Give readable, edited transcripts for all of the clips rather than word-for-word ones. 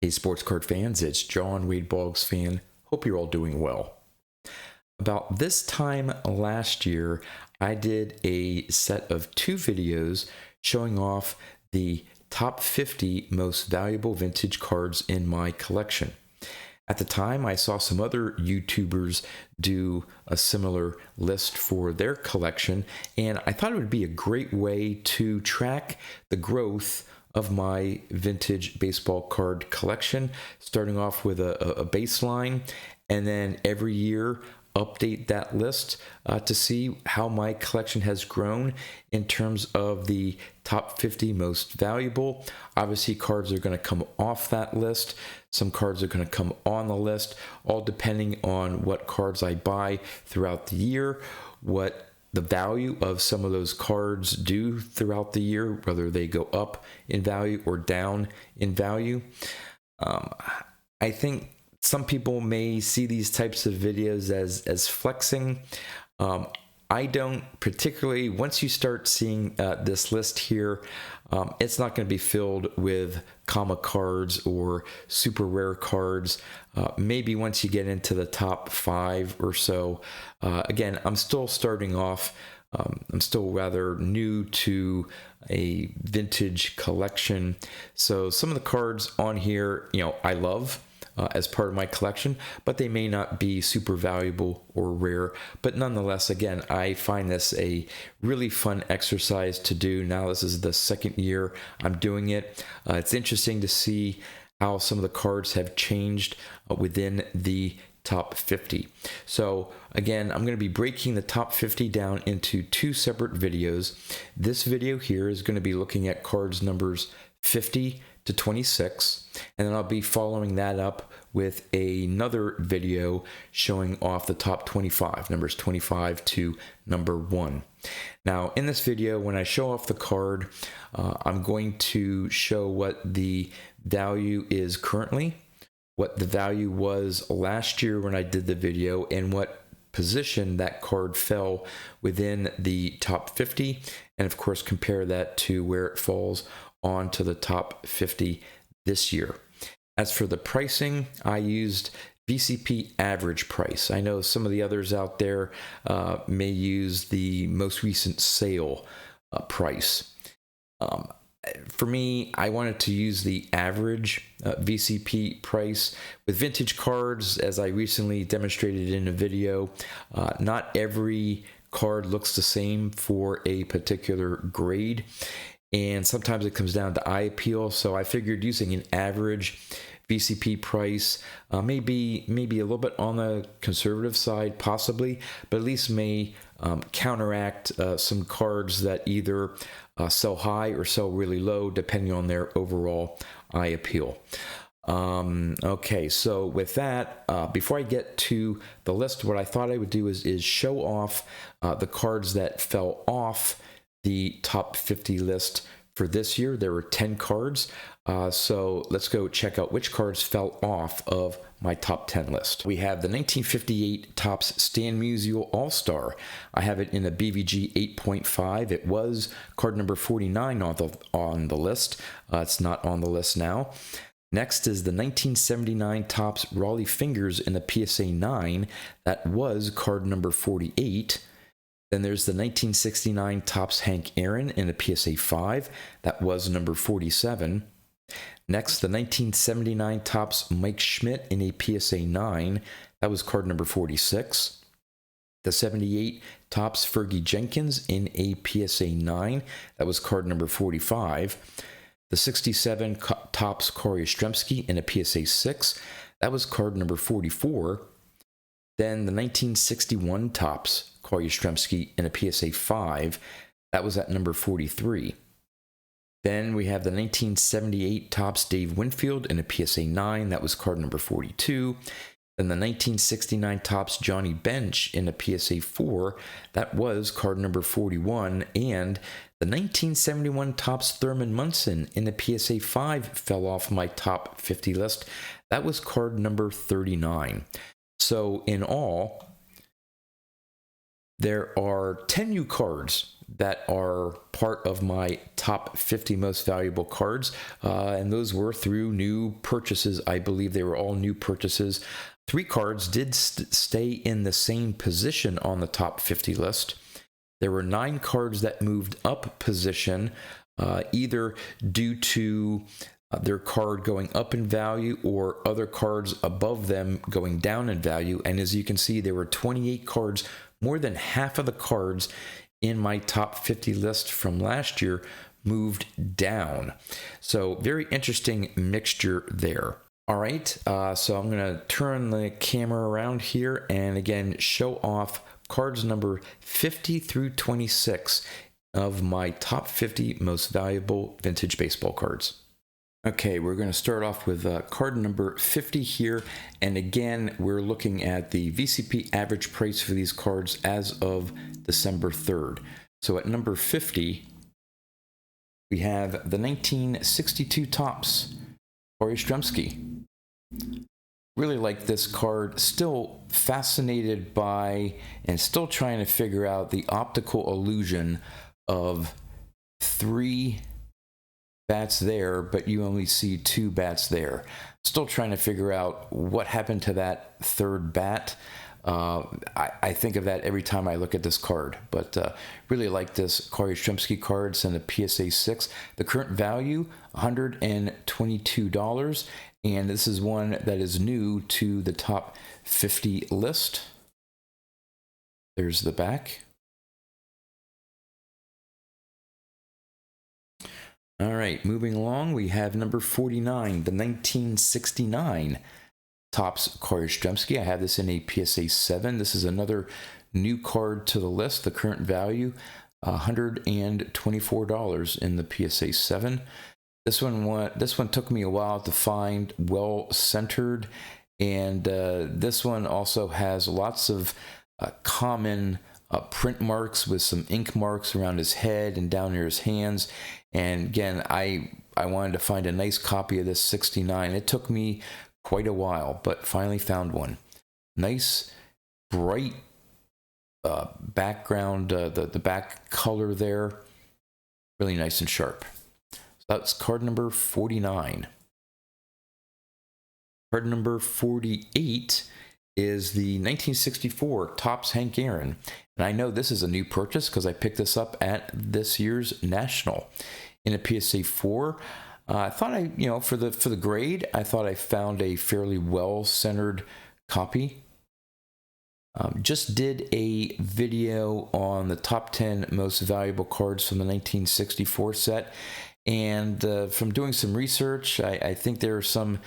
Hey, sports card fans, it's John Wade Boggs fan. Hope you're all doing well. About this time last year, I did a set of 2 videos showing off the top 50 most valuable vintage cards in my collection. At the time, I saw some other YouTubers do a similar list for their collection, and I thought it would be a great way to track the growth of my vintage baseball card collection, starting off with a baseline, and then every year update that list to see how my collection has grown in terms of the top 50 most valuable. Obviously, cards are going to come off that list. Some cards are going to come on the list, all depending on what cards I buy throughout the year, what the value of some of those cards do throughout the year, whether they go up in value or down in value. I think some people may see these types of videos as flexing. I don't particularly. Once you start seeing this list here, it's not going to be filled with comma cards or super rare cards. Maybe once you get into the top 5 or so. Again, I'm still starting off. I'm still rather new to a vintage collection. So some of the cards on here, I love as part of my collection, but they may not be super valuable or rare. But nonetheless, again, I find this a really fun exercise to do. Now this is the 2nd year I'm doing it. It's interesting to see how some of the cards have changed within the top 50. So again, I'm going to be breaking the top 50 down into 2 separate videos. This video here is going to be looking at cards numbers 50 to 26, and then I'll be following that up with another video showing off the top 25, numbers 25 to number 1. Now in this video, when I show off the card, I'm going to show what the value is currently, what the value was last year when I did the video, and what position that card fell within the top 50, and of course compare that to where it falls on to the top 50 this year. As for the pricing, I used VCP average price. I know some of the others out there may use the most recent sale price. For me, I wanted to use the average VCP price. With vintage cards, as I recently demonstrated in a video, not every card looks the same for a particular grade, and sometimes it comes down to eye appeal. So I figured using an average VCP price maybe a little bit on the conservative side, possibly, but at least may counteract some cards that either sell high or sell really low, depending on their overall eye appeal. Okay, so with that, before I get to the list, what I thought I would do is show off the cards that fell off the top 50 list for this year. There were 10 cards. So let's go check out which cards fell off of my top 10 list. We have the 1958 Topps Stan Musial All-Star. I have it in a BVG 8.5. It was card number 49 on the list. It's not on the list now. Next is the 1979 Topps Raleigh Fingers in a PSA 9. That was card number 48. Then there's the 1969 Topps Hank Aaron in a PSA 5. That was number 47. Next, the 1979 Topps Mike Schmidt in a PSA 9. That was card number 46. The 78 Topps Fergie Jenkins in a PSA 9. That was card number 45. The 67 Topps Corey Yastrzemski in a PSA 6. That was card number 44. Then the 1961 Topps Corey Yastrzemski in a PSA 5. That was at number 43. Then we have the 1978 Topps Dave Winfield in a PSA 9. That was card number 42. Then the 1969 Topps Johnny Bench in a PSA 4. That was card number 41. And the 1971 Topps Thurman Munson in a PSA 5 fell off my top 50 list. That was card number 39. So in all, there are 10 new cards that are part of my top 50 most valuable cards, and those were through new purchases. I believe they were all new purchases. 3 cards did stay in the same position on the top 50 list. There were 9 cards that moved up position, either due to their card going up in value or other cards above them going down in value. And as you can see, there were 28 cards, more than half of the cards in my top 50 list from last year moved down. So very interesting mixture there. All right, so I'm going to turn the camera around here and again show off cards number 50 through 26 of my top 50 most valuable vintage baseball cards. Okay, we're going to start off with card number 50 here, and again we're looking at the VCP average price for these cards as of December 3rd. So at number 50 we have the 1962 Topps Corey Stremski. Really like this card, still fascinated by and still trying to figure out the optical illusion of 3 bats there, but you only see 2 bats there. Still trying to figure out what happened to that 3rd bat. I think of that every time I look at this card, but really like this Corey Stremski card. It's in a PSA 6. The current value, $122, and this is one that is new to the top 50 list. There's the back. All right, moving along, we have number 49, the 1969 Topps Corey Stremski. I have this in a PSA 7. This is another new card to the list. The current value, $124 in the PSA 7. This one took me a while to find, well centered, and this one also has lots of common print marks with some ink marks around his head and down near his hands. And again, I wanted to find a nice copy of this 69. It took me quite a while, but finally found one. Nice, bright background, the back color there, really nice and sharp. So that's card number 49. Card number 48 is the 1964 Topps Hank Aaron. And I know this is a new purchase because I picked this up at this year's National in a PSA 4. I thought for the grade, I thought I found a fairly well-centered copy. Just did a video on the top 10 most valuable cards from the 1964 set. And from doing some research, I think there are some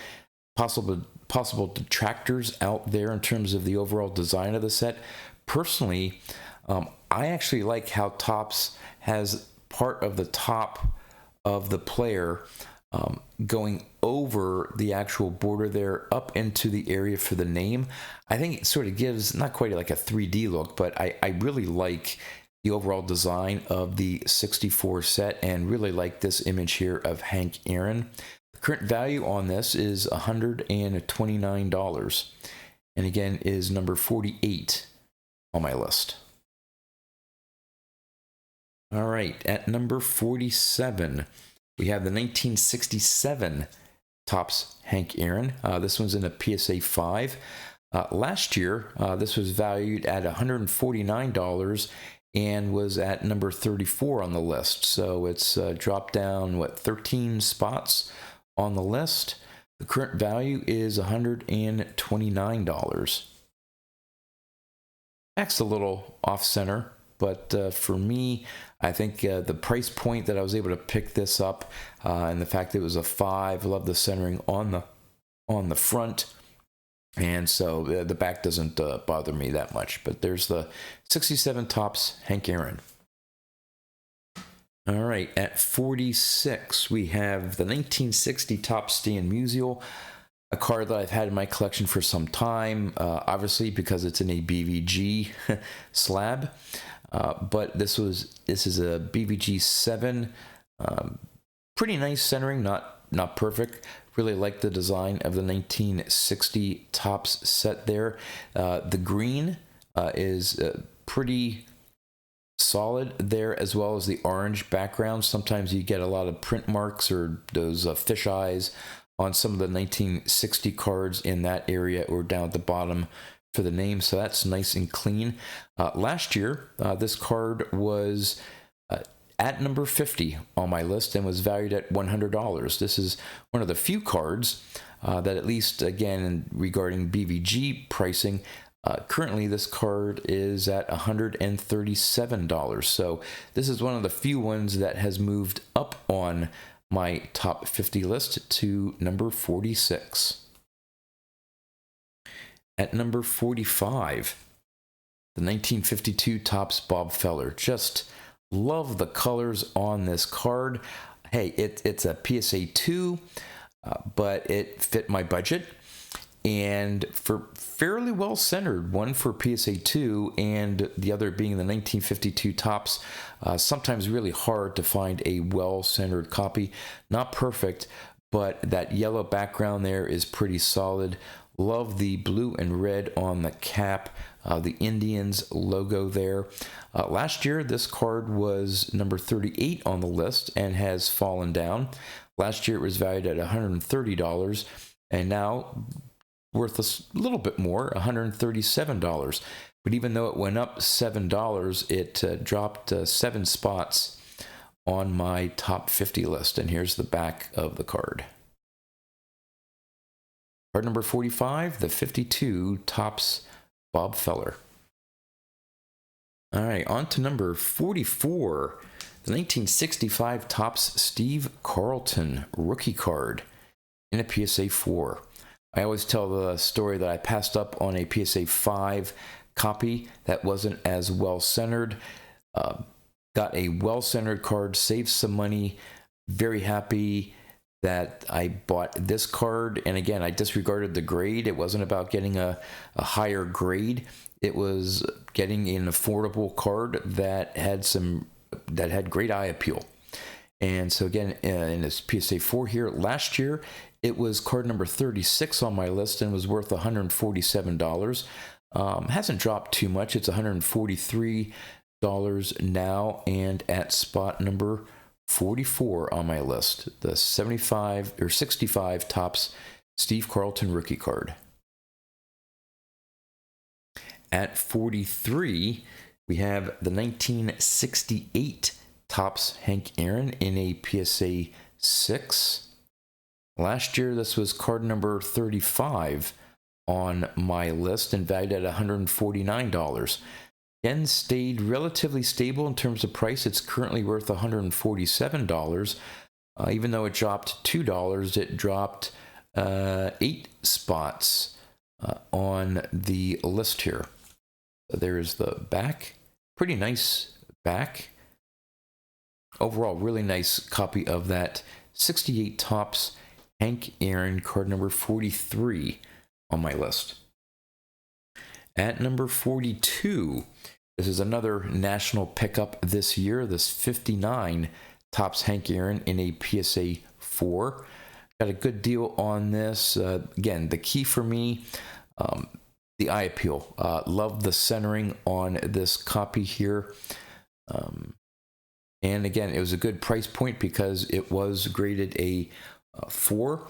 possible detractors out there in terms of the overall design of the set. Personally, I actually like how Topps has part of the top of the player going over the actual border there up into the area for the name. I think it sort of gives not quite like a 3D look, but I really like the overall design of the 64 set and really like this image here of Hank Aaron. The current value on this is $129, and again is number 48 on my list. All right, at number 47, we have the 1967 Topps Hank Aaron. This one's in a PSA 5. Last year, this was valued at $149 and was at number 34 on the list. So it's dropped down, 13 spots on the list. The current value is $129. Back's a little off center, but for me, I think the price point that I was able to pick this up and the fact that it was a 5, I love the centering on the front, and so the back doesn't bother me that much. But there's the 67 Topps Hank Aaron. All right, at 46, we have the 1960 Topps Stan Musial, a card that I've had in my collection for some time, obviously because it's in a BVG slab. But this is a BVG 7, pretty nice centering, not perfect. Really like the design of the 1960 Topps set there. The green is pretty solid there, as well as the orange background. Sometimes you get a lot of print marks or those fish eyes on some of the 1960 cards in that area, or down at the bottom for the name. So that's nice and clean. Last year, this card was at number 50 on my list and was valued at $100. This is one of the few cards that, at least again regarding BVG pricing, currently this card is at $137. So this is one of the few ones that has moved up on my top 50 list to number 46. At number 45, the 1952 Topps Bob Feller. Just love the colors on this card. Hey, it's a PSA 2, but it fit my budget, and for fairly well centered, one for PSA 2 and the other being the 1952 Topps. Sometimes really hard to find a well centered copy. Not perfect, but that yellow background there is pretty solid. Love the blue and red on the cap, the Indians logo there. Last year, this card was number 38 on the list and has fallen down. Last year, it was valued at $130, and now worth a little bit more, $137. But even though it went up $7, it dropped 7 spots on my top 50 list. And here's the back of the card. Card number 45, the 52 Topps Bob Feller. All right, on to number 44, the 1965 Topps Steve Carlton rookie card in a PSA 4. I always tell the story that I passed up on a PSA 5 copy that wasn't as well centered. Got a well centered card, saved some money, very happy that I bought this card. And again, I disregarded the grade. It wasn't about getting a higher grade. It was getting an affordable card that had great eye appeal. And so again, in this PSA 4 here, last year, it was card number 36 on my list and was worth $147. Hasn't dropped too much. It's $143 now, and at spot number 44 on my list, the 65 Topps Steve Carlton rookie card. At 43, we have the 1968 Topps Hank Aaron in a PSA 6. Last year, this was card number 35 on my list and valued at $149. Again, stayed relatively stable in terms of price. It's currently worth $147. Even though it dropped $2, it dropped 8 spots on the list here. So there's the back. Pretty nice back. Overall, really nice copy of that 68 Topps Hank Aaron, card number 43 on my list. At number 42, this is another national pickup this year, this 59 Topps Hank Aaron in a PSA 4. Got a good deal on this. Again, the key for me, the eye appeal. Love the centering on this copy here. And again, it was a good price point because it was graded a 4.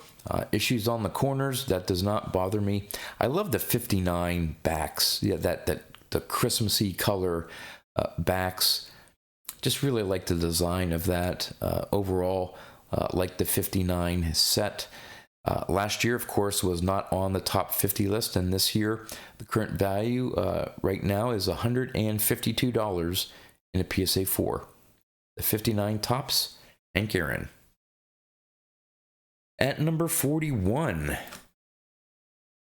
Issues on the corners, that does not bother me. I love the 59 backs. Yeah, that the Christmassy color backs. Just really like the design of that. Overall, like the 59 set. Last year, of course, was not on the top 50 list, and this year, the current value right now is $152 in a PSA 4. The 59 Topps Hank Aaron. At number 41,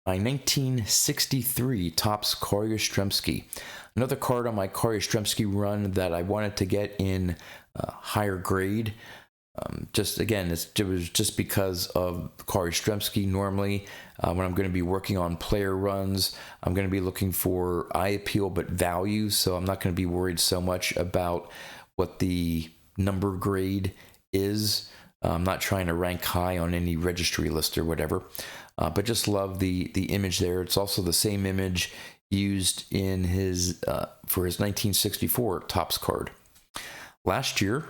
my 1963 Topps Corey Yastrzemski. Another card on my Corey Yastrzemski run that I wanted to get in higher grade. Just again, it was just because of Corey Yastrzemski. Normally, when I'm going to be working on player runs, I'm going to be looking for eye appeal but value. So I'm not going to be worried so much about what the number grade is. I'm not trying to rank high on any registry list or whatever, but just love the image there. It's also the same image used in his for his 1964 Topps card. Last year,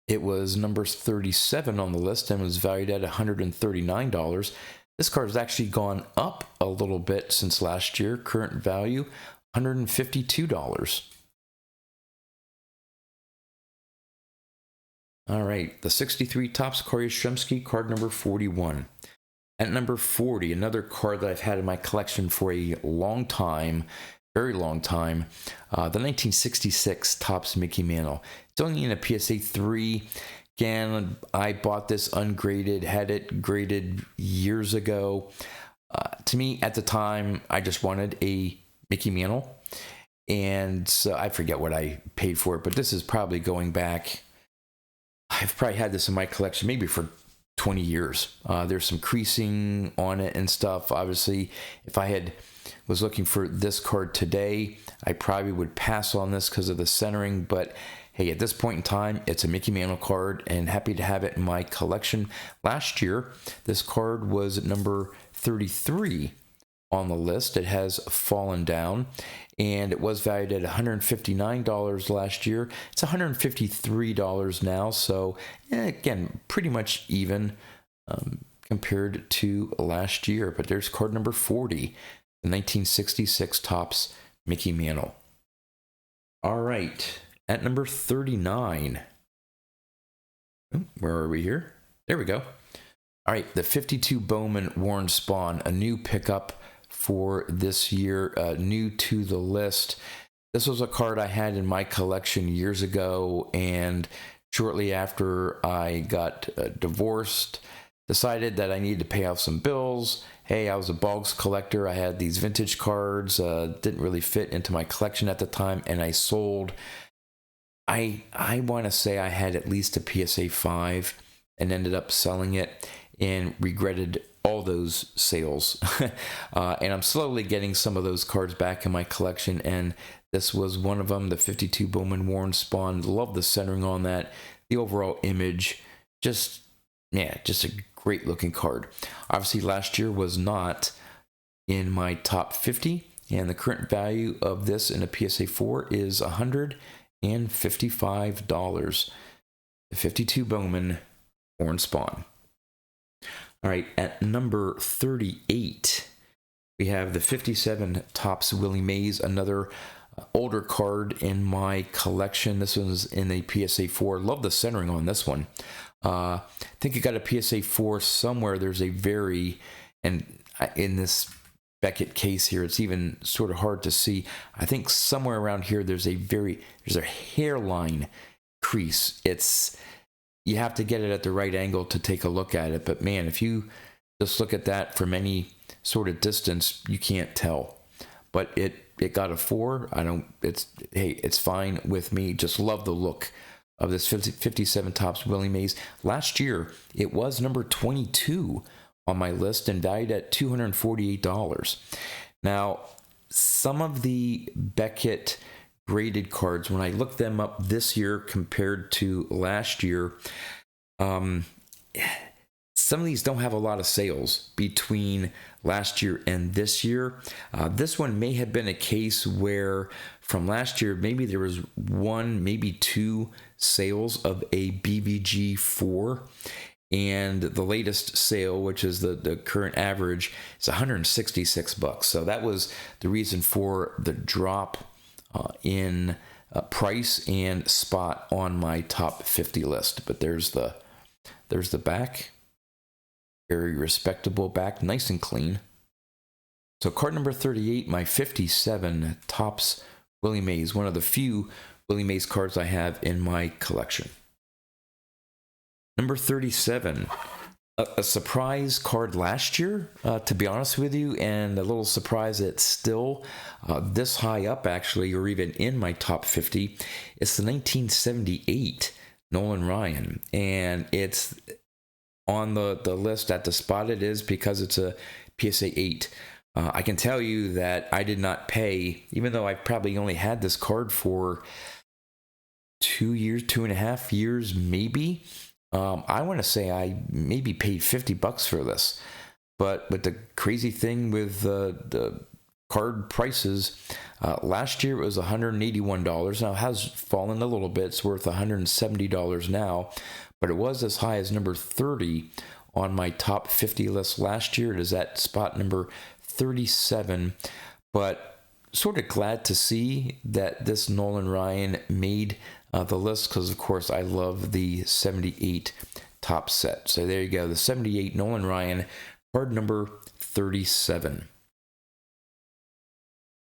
it was number 37 on the list and was valued at $139. This card has actually gone up a little bit since last year. Current value, $152. All right, the 63 Topps Corey Yastrzemski, card number 41. At number 40, another card that I've had in my collection for a long time, very long time, the 1966 Topps Mickey Mantle. It's only in a PSA 3. Again, I bought this ungraded, had it graded years ago. To me, at the time, I just wanted a Mickey Mantle. And so I forget what I paid for it, but this is probably going back. I've probably had this in my collection maybe for 20 years. There's some creasing on it and stuff. Obviously, if I was looking for this card today, I probably would pass on this because of the centering. But hey, at this point in time, it's a Mickey Mantle card and happy to have it in my collection. Last year, this card was at number 33 on the list. It has fallen down and it was valued at $159 last year. It's $153 now. So again, pretty much even compared to last year. But there's card number 40, the 1966 Topps Mickey Mantle. All right, at number 39. Where are we here? There we go. All right, the 52 Bowman Warren Spahn, a new pickup for this year, new to the list. This was a card I had in my collection years ago, and shortly after I got divorced, decided that I needed to pay off some bills. Hey, I was a Boggs collector. I had these vintage cards, didn't really fit into my collection at the time, and I sold. I want to say I had at least a PSA 5 and ended up selling it and regretted all those sales. And I'm slowly getting some of those cards back in my collection, and this was one of them, the 52 Bowman Warren Spahn. Love the centering on that, the overall image. Just a great looking card. Obviously, last year was not in my top 50, and the current value of this in a PSA 4 is $155. The 52 Bowman Warren Spahn. All right, at number 38, we have the 57 Topps Willie Mays, another older card in my collection. This one's in a PSA 4. Love the centering on this one. I think it got a PSA 4 somewhere. There's a and in this Beckett case here, it's even sort of hard to see. I think somewhere around here, there's a hairline crease. You have to get it at the right angle to take a look at it. But man, if you just look at that from any sort of distance, you can't tell. But it got a 4. It's fine with me. Just love the look of this 57 Topps Willie Mays. Last year, it was number 22 on my list and valued at $248. Now, some of the Beckett graded cards, when I looked them up this year compared to last year, some of these don't have a lot of sales between last year and this year. This one may have been a case where from last year, maybe there was 1, maybe 2 sales of a BVG 4. And the latest sale, which is the current average, is $166. So that was the reason for the drop in price and spot on my top 50 list. But there's the back, very respectable back, nice and clean. So card number 38, my 57 Topps Willie Mays, one of the few Willie Mays cards I have in my collection. Number 37, a surprise card last year, to be honest with you, and a little surprise it's still this high up, actually, or even in my top 50. It's the 1978 Nolan Ryan, and it's on the list at the spot it is because it's a PSA 8. I can tell you that I did not pay, even though I probably only had this card for 2 years, 2.5 years, maybe. I want to say I maybe paid $50 for this, but with the crazy thing with the card prices. Last year it was $181. Now it has fallen a little bit. It's worth $170 now, but it was as high as number 30 on my top 50 list last year. It is at spot number 37, but sort of glad to see that this Nolan Ryan made the list, because of course I love the 78 top set. So there you go, the 78 Nolan Ryan, card number 37.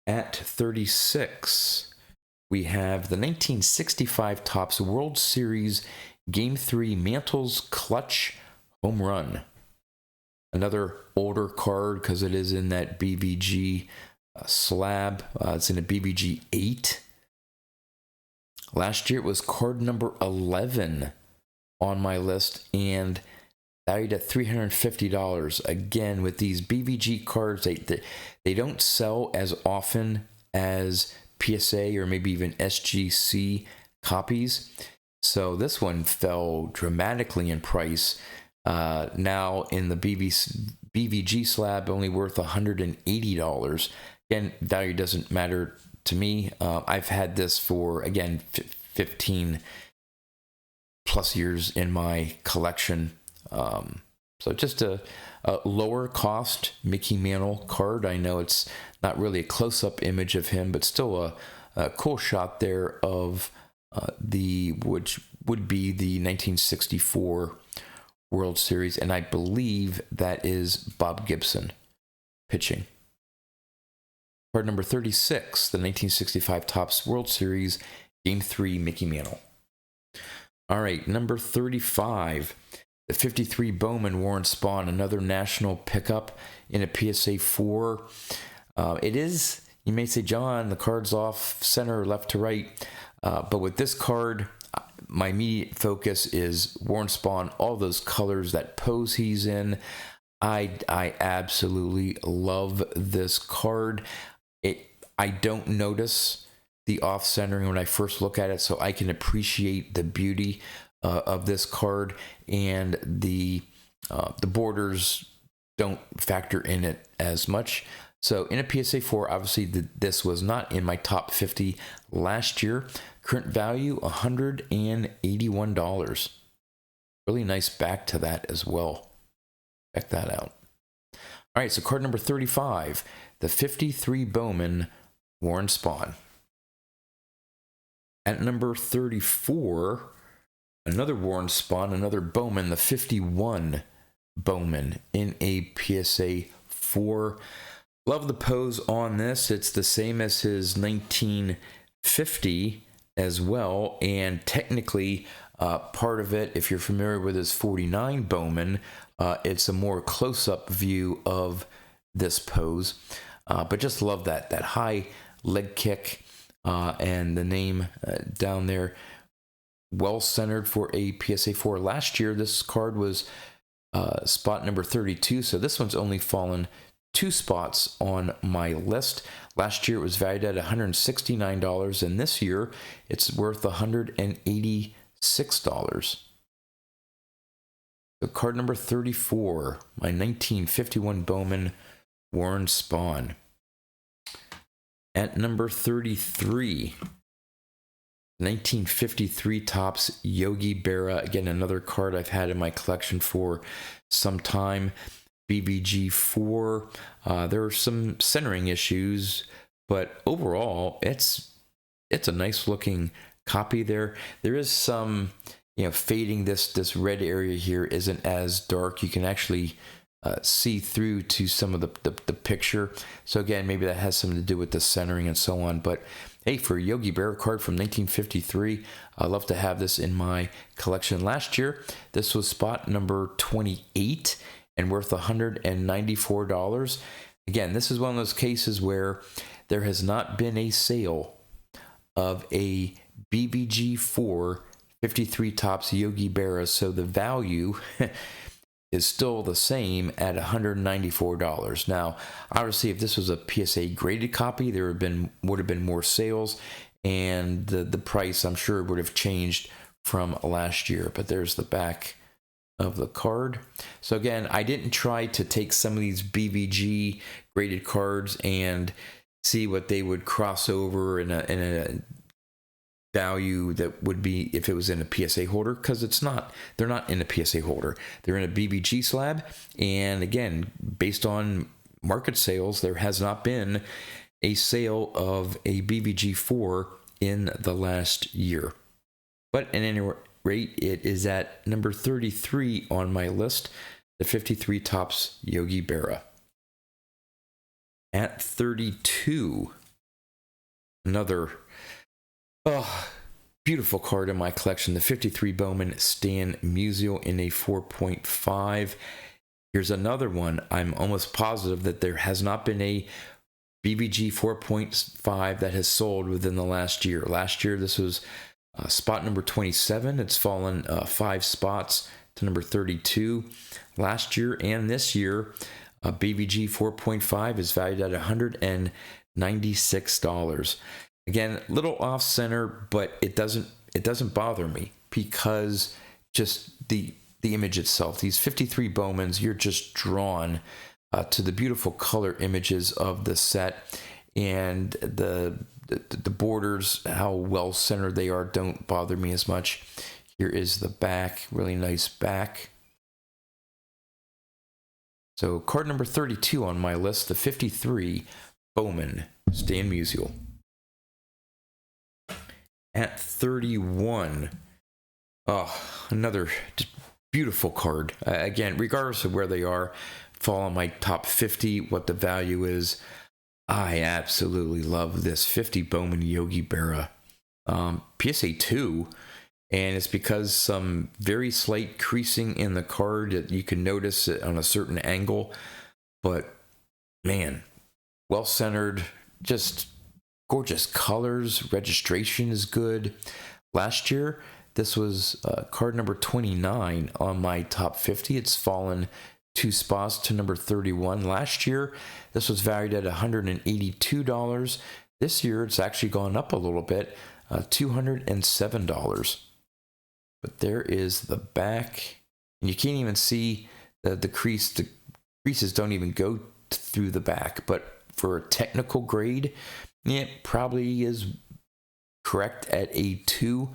At 36, we have the 1965 Topps World Series Game 3 Mantles Clutch Home Run. Another older card because it is in that BVG slab. It's in a BVG 8. Last year it was card number 11 on my list and valued at $350. Again, with these BVG cards, they don't sell as often as PSA or maybe even SGC copies. So this one fell dramatically in price. Now in the BVG slab, only worth $180. Again, value doesn't matter to me. I've had this for, again, 15 plus years in my collection. So just a lower cost Mickey Mantle card. I know it's not really a close-up image of him, but still a cool shot there of which would be the 1964 World Series, and I believe that is Bob Gibson pitching. Card number 36, the 1965 Topps World Series Game 3 Mickey Mantle. All right, number 35, the 53 Bowman Warren Spahn, another national pickup in a PSA 4. It is, you may say, John, the card's off center, left to right, but with this card, my immediate focus is Warren Spahn, all those colors, that pose he's in. I absolutely love this card. I don't notice the off-centering when I first look at it, so I can appreciate the beauty of this card, and the borders don't factor in it as much. So in a PSA 4, obviously this was not in my top 50 last year. Current value, $181. Really nice back to that as well. Check that out. All right, so card number 35, the 53 Bowman Warren Spahn. At number 34, another Warren Spahn, another Bowman, the 51 Bowman in a PSA 4. Love the pose on this. It's the same as his 1950 as well, and technically part of it, if you're familiar with his 49 Bowman, it's a more close-up view of this pose, but just love that high leg kick and the name down there, well centered for a PSA 4. Last year this card was spot number 32, so this one's only fallen 2 spots on my list. Last year it was valued at $169, and this year it's worth $186. So card number 34, my 1951 Bowman Warren Spahn. At number 33, 1953 Topps Yogi Berra. Again, another card I've had in my collection for some time. BVG 4. There are some centering issues, but overall, it's a nice looking copy there. There is some, fading. This red area here isn't as dark. You can actually see through to some of the picture. So again, maybe that has something to do with the centering and so on. But hey, for a Yogi Berra card from 1953, I love to have this in my collection. Last year, this was spot number 28 and worth $194. Again, this is one of those cases where there has not been a sale of a BVG 4 53 Topps Yogi Berra, so the value is still the same at $194. Now, obviously, if this was a PSA graded copy, there would have been more sales, and the price, I'm sure, would have changed from last year. But there's the back of the card. So again, I didn't try to take some of these BVG graded cards and see what they would cross over in a value that would be if it was in a PSA holder, because it's not. They're not in a PSA holder. They're in a BVG slab. And again, based on market sales, there has not been a sale of a BVG4 in the last year. But at any rate, it is at number 33 on my list, the 53 Topps Yogi Berra. At 32, another beautiful card in my collection, the 53 Bowman Stan Musial in a 4.5. Here's another one. I'm almost positive that there has not been a BVG 4.5 that has sold within the last year. Last year, this was spot number 27. It's fallen 5 spots to number 32. Last year and this year, BVG 4.5 is valued at $196. Again, little off center, but it doesn't bother me, because just the image itself. These 53 Bowmans, you're just drawn to the beautiful color images of the set, and the borders, how well centered they are, don't bother me as much. Here is the back, really nice back. So card number 32 on my list, the 53 Bowman Stan Musial. At 31, another beautiful card. Again, regardless of where they are, fall on my top 50, what the value is. I absolutely love this 50 Bowman Yogi Berra. PSA 2, and it's because some very slight creasing in the card that you can notice it on a certain angle. But man, well centered, just gorgeous colors. Registration is good. Last year, this was card number 29 on my top 50. It's fallen 2 spots to number 31. Last year, this was valued at $182. This year, it's actually gone up a little bit, $207. But there is the back, and you can't even see the crease. The creases don't even go through the back. But for a technical grade, it probably is correct at a 2.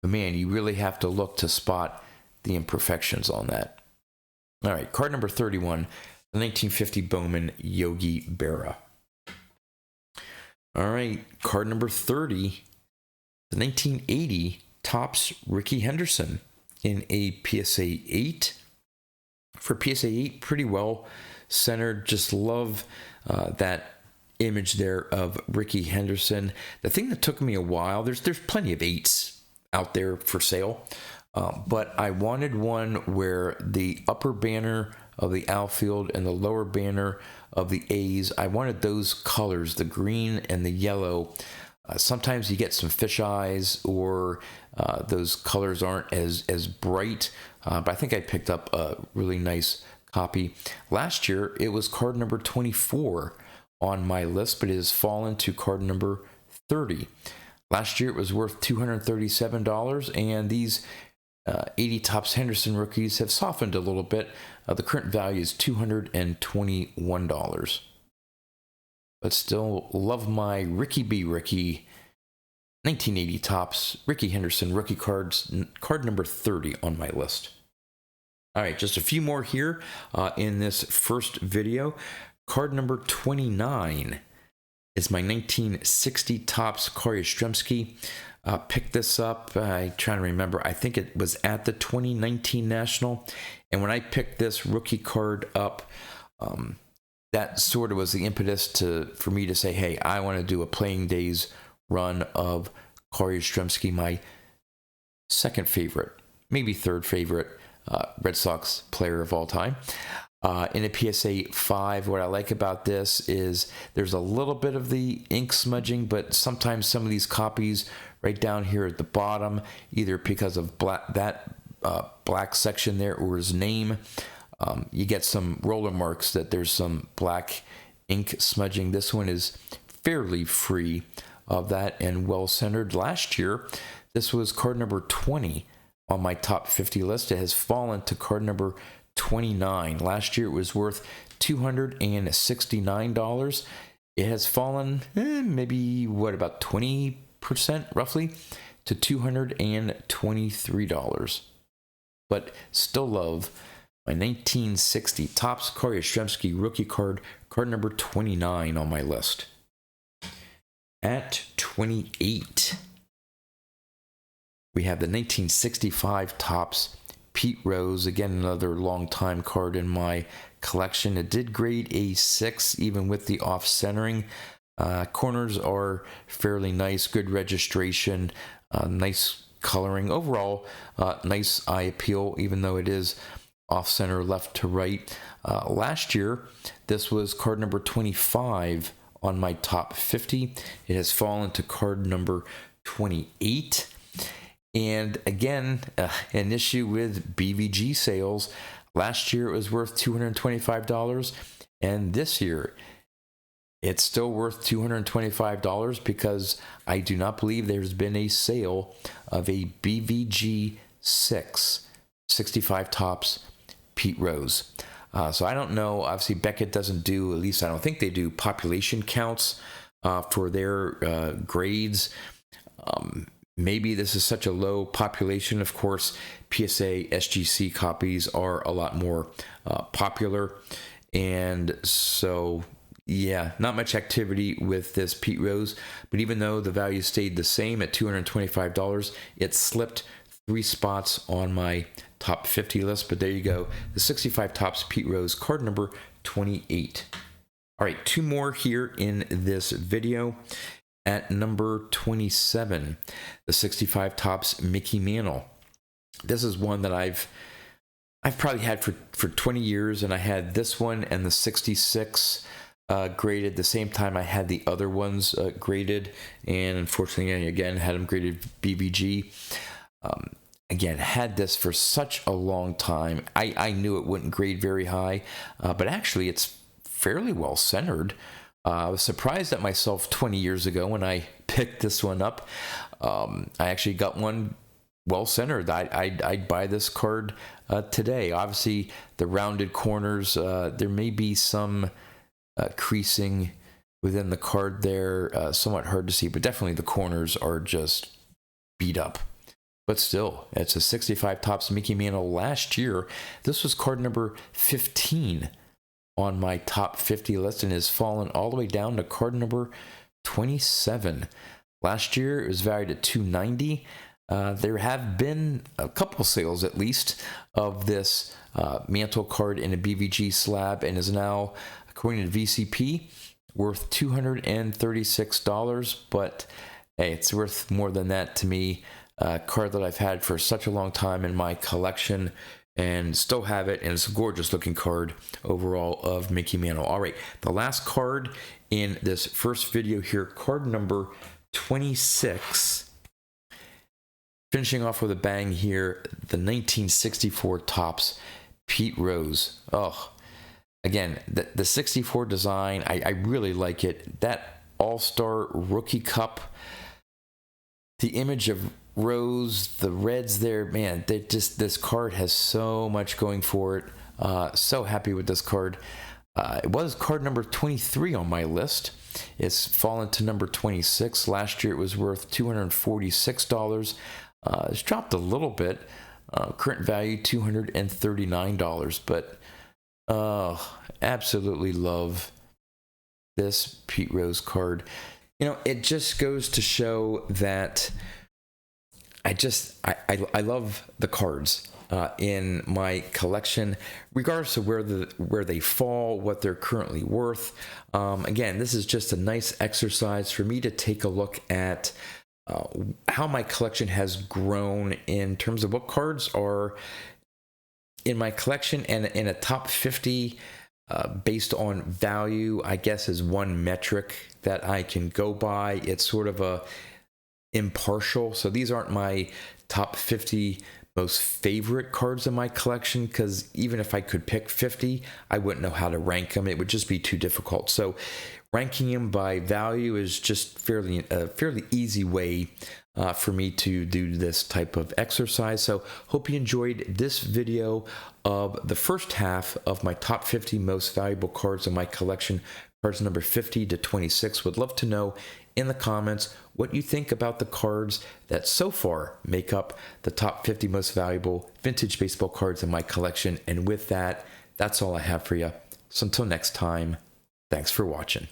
But man, you really have to look to spot the imperfections on that. All right, card number 31, the 1950 Bowman Yogi Berra. All right, card number 30, the 1980 Topps Rickey Henderson in a PSA 8. For PSA 8, pretty well centered. Just love that image there of Rickey Henderson. The thing that took me a while, there's plenty of 8s out there for sale. But I wanted one where the upper banner of the outfield and the lower banner of the A's, I wanted those colors, the green and the yellow. Sometimes you get some fish eyes, or those colors aren't as bright. But I think I picked up a really nice copy. Last year, it was card number 24 on my list, but it has fallen to card number 30. Last year, it was worth $237, and these 80 Topps Henderson rookies have softened a little bit. The current value is $221. But still love my Ricky B. Ricky 1980 Topps Rickey Henderson rookie cards, card number 30 on my list. All right, just a few more here in this first video. Card number 29 is my 1960 Topps Corey Yastrzemski. Picked this up, I'm trying to remember, I think it was at the 2019 National. And when I picked this rookie card up, that sort of was the impetus for me to say, hey, I want to do a playing days run of Corey Yastrzemski, my second favorite, maybe third favorite Red Sox player of all time. In a PSA 5, what I like about this is there's a little bit of the ink smudging, but sometimes some of these copies right down here at the bottom, either because of black section there or his name, you get some roller marks that there's some black ink smudging. This one is fairly free of that and well centered. Last year, this was card number 20 on my top 50 list. It has fallen to card number 29. Last year it was worth $269. It has fallen maybe about 20% roughly to $223. But still love my 1960 Topps Corey Yastrzemski rookie card, card number 29 on my list. At 28, we have the 1965 Topps Pete Rose. Again, another long-time card in my collection. It did grade a 6, even with the off-centering. Corners are fairly nice, good registration, nice coloring. Overall, nice eye appeal, even though it is off-center left to right. Last year, this was card number 25 on my top 50. It has fallen to card number 28. And again, an issue with BVG sales. Last year it was worth $225, and this year it's still worth $225 because I do not believe there's been a sale of a BVG 65 Topps Pete Rose. So I don't know. Obviously, Beckett doesn't do, at least I don't think they do, population counts for their grades. Maybe this is such a low population. Of course, PSA SGC copies are a lot more popular. And so, yeah, not much activity with this Pete Rose. But even though the value stayed the same at $225, it slipped 3 spots on my top 50 list. But there you go. The 65 Topps Pete Rose, card number 28. All right, 2 more here in this video. At number 27, the 65 Topps Mickey Mantle. This is one that I've probably had for 20 years, and I had this one and the 66 graded the same time I had the other ones graded, and unfortunately, again, had them graded BVG. Again, had this for such a long time. I knew it wouldn't grade very high, but actually it's fairly well centered. I was surprised at myself 20 years ago when I picked this one up. I actually got one well centered. I'd buy this card today. Obviously, the rounded corners, there may be some creasing within the card there, somewhat hard to see, but definitely the corners are just beat up. But still, it's a 65 Topps Mickey Mantle last year. This was card number 15 on my top 50 list and has fallen all the way down to card number 27. Last year it was valued at $290. There have been a couple sales at least of this Mantle card in a BVG slab, and is now, according to VCP, worth $236. But hey, it's worth more than that to me. A card that I've had for such a long time in my collection, and still have it, and it's a gorgeous looking card overall of Mickey Mantle. All right, the last card in this first video here, card number 26. Finishing off with a bang here, the 1964 Topps Pete Rose. Oh, again, the 64 design, I really like it. That All-Star Rookie Cup, the image of Rose, the reds there, man, this card has so much going for it. So happy with this card. It was card number 23 on my list. It's fallen to number 26. Last year it was worth $246. It's dropped a little bit. Current value $239. But absolutely love this Pete Rose card. You know, it just goes to show that I love the cards in my collection, regardless of where they fall, what they're currently worth. Again, this is just a nice exercise for me to take a look at how my collection has grown in terms of what cards are in my collection, and in a top 50 based on value, I guess, is one metric that I can go by. It's sort of a impartial, so these aren't my top 50 most favorite cards in my collection, because even if I could pick 50, I wouldn't know how to rank them. It would just be too difficult. So ranking them by value is just a fairly easy way for me to do this type of exercise. So hope you enjoyed this video of the first half of my top 50 most valuable cards in my collection, cards number 50 to 26. Would love to know in the comments what you think about the cards that so far make up the top 50 most valuable vintage baseball cards in my collection. And with that, that's all I have for you. So until next time, thanks for watching.